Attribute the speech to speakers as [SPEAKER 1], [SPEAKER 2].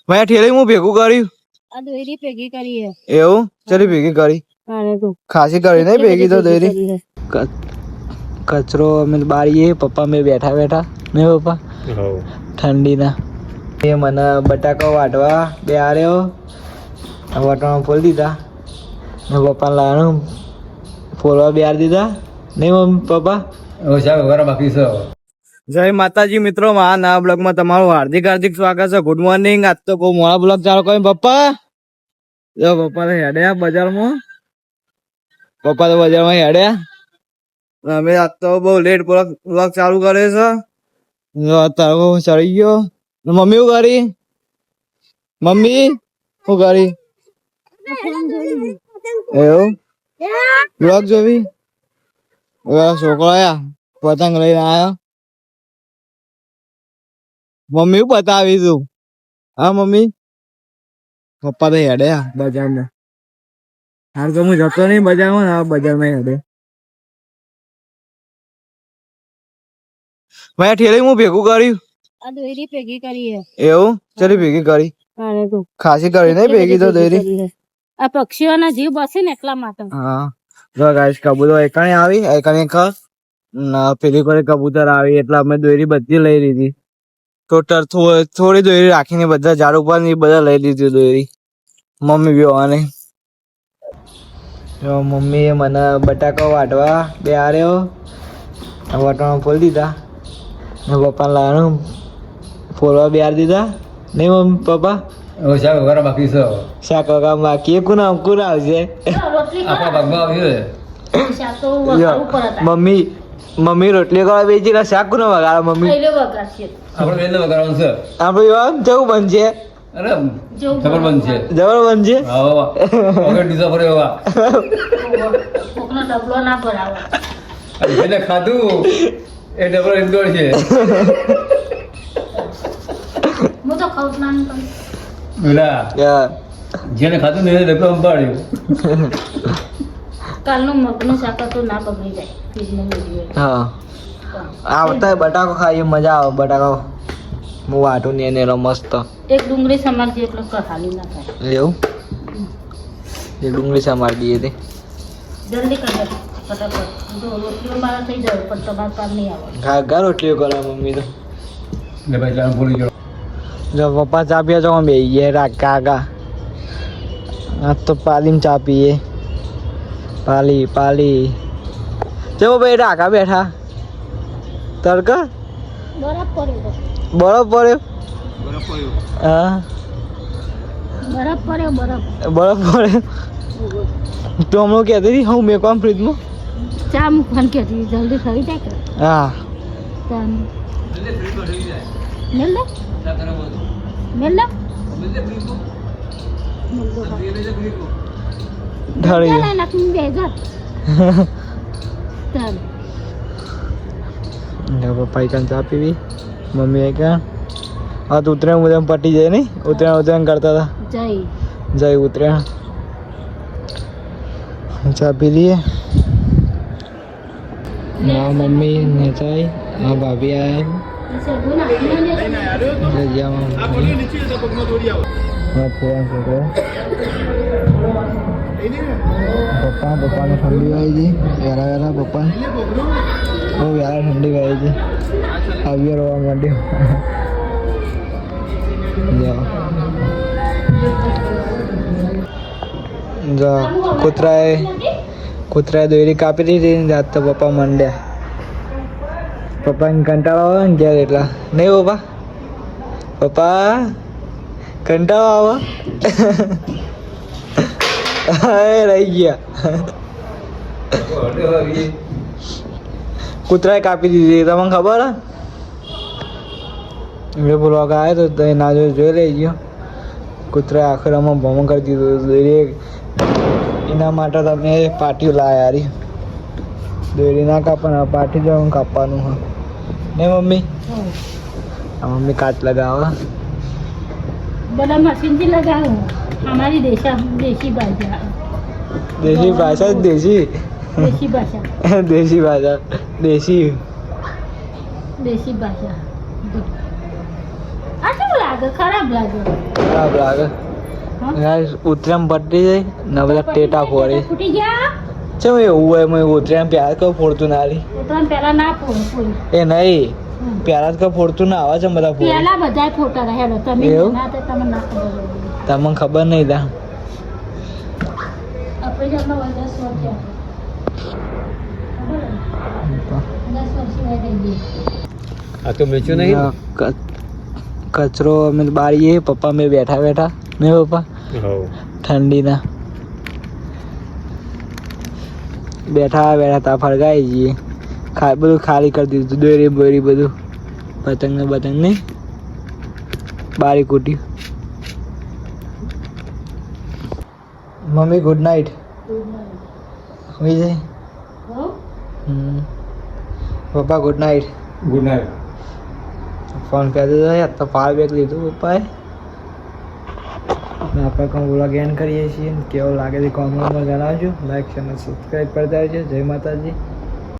[SPEAKER 1] મેં ઠેલી હું ભેગું કર્યું
[SPEAKER 2] આ દોરી ભેગી કરી હે
[SPEAKER 1] એવું ચલી ભેગી કરી
[SPEAKER 2] આને તો
[SPEAKER 1] ખાસી કરી નહીં ભેગી તો દોરી
[SPEAKER 2] કરી હે
[SPEAKER 1] કચરો અમે બારીએ પપ્પા મેં બેઠા બેઠા ને પપ્પા ઠંડીના એ મને બટાકા વાટવા બે આર્યો વટાણા ફોલી દીધા ને પપ્પા લાવવાનું ફોલવા બે આર દીધા નહીં મમ્મી પપ્પા
[SPEAKER 3] બાકી છે.
[SPEAKER 1] જય માતાજી મિત્રો મારા નવા બ્લોગમાં તમારું હાર્દિક હાર્દિક સ્વાગત છે. Good morning. આજ તો બહુ મોડા બ્લોગ ચાલુ કર્યો પપ્પા. જો પપ્પા તો હેડ્યા બજારમાં. પપ્પા તો બજારમાં હેડ્યા. અમે આજ તો બહુ લેટ બ્લોગ ચાલુ કરે છે. જો તારો ચડી ગયો. મમ્મી શું કરી? મમ્મી શું કરી? એવું બ્લોગ જોવી? છોકરો આયા પતંગ લઈને આવ્યો. મમ્મી બતાવી તું? હા મમ્મી. પપ્પા તો હેડે બજારમાં. હાલ તો હું જતો નહીં બજારમાં. હા બજારમાં હેડે. મેં ઠેલી હું ભેગું કર્યું.
[SPEAKER 2] આ દોરી ભેગી કરી હે
[SPEAKER 1] એવું ચલી ભેગી કરી
[SPEAKER 2] આને તો
[SPEAKER 1] ખાસી કરી નહીં ભેગી તો દોરી.
[SPEAKER 2] આ પક્ષીઓના જીવ બસે ને એટલા માટે.
[SPEAKER 1] હા જો ગાઈસ કબૂતર એકણે આવી એકણે પેલી પર કબૂતર આવી એટલે અમે દોરી બધી લઈ લીધી. ટોટલ થોડી દોરી રાખીને બધા ઝાડ ઉપર ની બધા લઈ લીધી દોરી. મમ્મી બેવાની જો મમ્મીએ મને બટાકા વાટવા બે આર્યો વટાણા ફોલી દીધા ને પપ્પા લાવવાનું ફોલવા બે આર દીધા નહીં મમ્મી પપ્પા
[SPEAKER 3] બાકી છે.
[SPEAKER 1] શાક વગર બાકી કોણ આવશે?
[SPEAKER 3] આપણા ભાગમાં આવ્યું
[SPEAKER 1] મમ્મી રોટલી કરવા બેસી ને શાક કોને વગાડે મમ્મી?
[SPEAKER 3] આપણે બેન વગાડવાનું છે.
[SPEAKER 1] આપડે કેવું બનશે?
[SPEAKER 3] અરે જબર બનશે.
[SPEAKER 1] જબર બનશે.
[SPEAKER 2] ડબલો ના ભરાવો.
[SPEAKER 3] એને ખાધું એ ડબલ ઇન્દોર છે.
[SPEAKER 2] હું તો ખાઉં ના
[SPEAKER 3] જેને ખાધું ને એને ડબલો સંભાળ્યું.
[SPEAKER 2] કાલનું મગનું શાક તો ના બગડી જાય ફ્રીજમાં મૂકી હોય.
[SPEAKER 1] હા આવતા બટાકો ખાઈએ મજા આવે. બટાકો હું વાટું ને એને મસ્ત
[SPEAKER 2] એક ડુંગળી સમારજી એટલો ખાલી ના થાય.
[SPEAKER 1] એવું એક ડુંગળી સમારી દઈએ તે
[SPEAKER 2] જલ્દી કરી દે ફટાફટ. જો રોટલીઓ મારા થઈ જાય પણ તમારે પાર નહીં આવે.
[SPEAKER 1] ઘા રોટલીઓ કરે મમ્મી તો.
[SPEAKER 3] ને ભાઈ ભૂલી ગયો.
[SPEAKER 1] જો પપ્પા ચા પીએ તો બે કાકા આજ તો પાલીમ ચા પીએ. પાલી ચલો ભાઈ ઢાકા બેઠા તડકા
[SPEAKER 2] બરફ પડ્યો
[SPEAKER 1] બરફ પડ્યો. હા
[SPEAKER 2] બરફ પડ્યો
[SPEAKER 1] બરફ પડ્યો. તું હમણાં કહેતી હતી હું મેકવા ફ્રીજમાં
[SPEAKER 2] ચા મૂકવાનું કહેતી જલ્દી થઈ જાય કે
[SPEAKER 1] હા
[SPEAKER 2] મેલ દો
[SPEAKER 1] ઢળી પપ્પા કાન ચા પીવી. મમ્મી ક્યાં હા તો ઉતરાયણ પટી જાય નહીં. ઉતરાયણ કરતા હતા. જય ઉતરાયણ ચા પી લઈએ. ના મમ્મી ને ચાય હા ભાભી પપ્પાને ઠંડી વાઈ ગઈ વેરા પપ્પા બહુ વેરા ઠંડી વાઈ ગઈ. આવ્યો રોવા માંડ્યો. જો કૂતરાએ દોરી કાપી દીધી ને જાત તો પપ્પા મંડ્યા. પપ્પાને કંટાળો આવે ને ક્યારે એટલા નહીં પપ્પા કંટાળો આવે રહી ગયા. કૂતરાએ કાપી દીધી તમને ખબર હે? મેં બ્લોગ આવ્યો તો ના જોઈ લઈ ગયો. કૂતરાએ આખરમાં ભમો કરી દીધું. એના માટે તમે પાટીઓ લાવ્યા યારી. દોરી ના કાપવાના પાટી જવાનું કાપવાનું હા ને મમ્મી? મમ્મી કાચ લગાવો
[SPEAKER 2] બધા મશીનથી લગાવો. અમારી દેશી ભાષા
[SPEAKER 1] દેશી ભાષા દેશી
[SPEAKER 2] ભાષા. આ શું લાગે? ખરાબ લાગે.
[SPEAKER 1] ખરાબ લાગે
[SPEAKER 2] હા?
[SPEAKER 1] ગાઈસ ઉતરામ પટ્ટી જાય ને બધા ટેટા ફોડે
[SPEAKER 2] ફૂટી ગયા
[SPEAKER 1] ચમ એવું હોય મેં ઉતરામ પ્યાર કહું ફોડતું ના રી
[SPEAKER 2] ઉતરાણ પહેલા ના ફોડ
[SPEAKER 1] એ નહીં પ્યાર જ કહું ફોડતું ના આવે છે બધા ફોડે
[SPEAKER 2] પહેલા બધા ફોટા રહેલો તમે
[SPEAKER 1] એવું?
[SPEAKER 2] ના તો તમને ના ખબર હોય.
[SPEAKER 1] તમને ખબર નહીં તા
[SPEAKER 2] આપણે જેટલા હોય 10 વર્ષ થયા. ખબર ને? 10 વર્ષ સિવાય થઈ ગઈ.
[SPEAKER 3] આ તો મેચ્યું નહીં ને?
[SPEAKER 1] કચરો અમે બારીએ પપ્પા મેં બેઠા બેઠા ને પપ્પા
[SPEAKER 3] હવ.
[SPEAKER 1] ઠંડીના બેઠા બેઠા તા ફરગાઈ જઈએ બધું ખાલી કરી દીધું દોરી બોરી બધું પતંગ ને બતંગ નહીં બારી કૂટી મમ્મી ગુડ નાઇટ હોઈ જાય
[SPEAKER 2] હો?
[SPEAKER 1] પપ્પા good night
[SPEAKER 3] good night.
[SPEAKER 1] Phone કરી દીધો યાર તો પાર બેગ લીધું પપ્પાએ આપણે કોણ વ્લોગ એન્ડ કરીએ છીએ કેવો લાગે છે કોમેન્ટમાં જણાવજો લાઈક અને સબસ્ક્રાઈબ કરતા રહેજો જય માતાજી